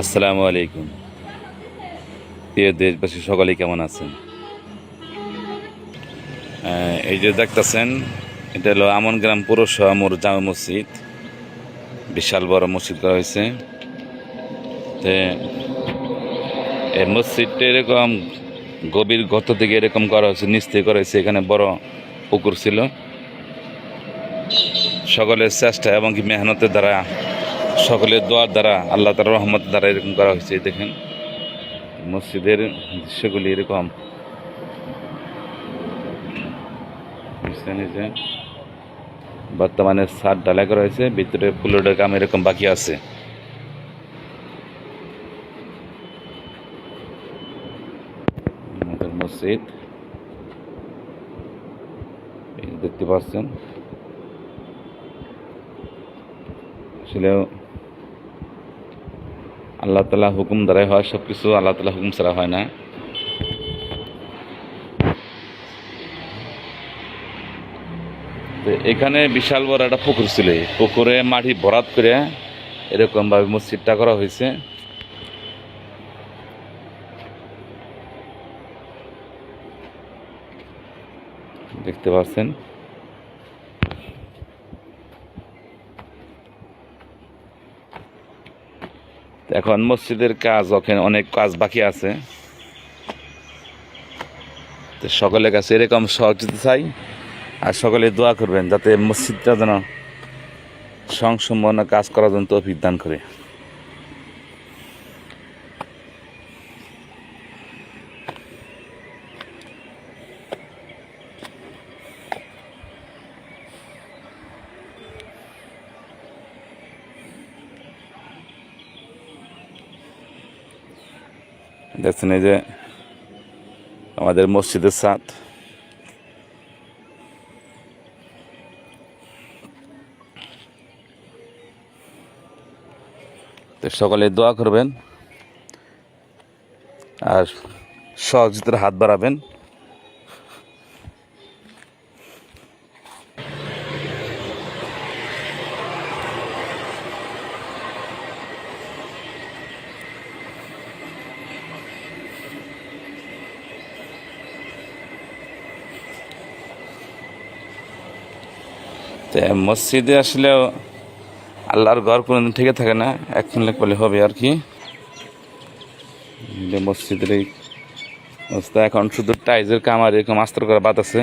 আসসালামু আলাইকুম। প্রিয় দেশবাসী সকলে কেমন আছেন? এই যে দেখতেছেন, এটা হলো আমনগ্রাম পৌরসভা মোর জামে মসজিদ। বিশাল বড় মসজিদ করা হয়েছে। এই মসজিদটা এরকম গভীর গর্ত থেকে এরকম করা হয়েছে, নিচ থেকে করা হয়েছে। এখানে বড় পুকুর ছিল। সকলের চেষ্টা এবং কি মেহনতের দ্বারা, সকলের দোয়ার দ্বারা, আল্লাহ তাআলার রহমতের দ্বারা এরকম করা হয়েছে। দেখেন মসজিদের দৃশ্যগুলি এরকম। বর্তমানে ছাদ ঢালাই করা হয়েছে, ভিতরে ফুলের কাম এরকম বাকি আছে। আমাদের মসজিদ দেখতে পাচ্ছেন। আসলে আল্লাহ তাআলা হুকুম দ্বারাই হয় সবকিছু, আল্লাহ তাআলা হুকুম ছাড়া হয় না। তো এখানে বিশাল বড় একটা পুকুর ছিল। পুকুরে মাটি ভরাট করে এরকম ভাবে মসজিদটা করা হয়েছে। দেখতে পাচ্ছেন। এখন মসজিদের কাজ, ওখানে অনেক কাজ বাকি আছে। তো সকলের কাছে এরকম সহযোগিতা চাই, আর সকলে দোয়া করবেন যাতে মসজিদটা যেন সংসম্পন্ন কাজ করার জন্য তৌফিক দান করে। দেখছেন এই যে আমাদের মসজিদের ছাদ। তো সকলে দোয়া করবেন আর সহযোগিতার হাত বাড়াবেন। তো মসজিদে আসলেও আল্লাহর ঘর কোনোদিন থেকে থাকে না, এখন বলে হবে আর কি। মসজিদের এই অবস্থা, এখন শুধু টাইজের কাম আর এরকম আস্তর করা বাদ আছে।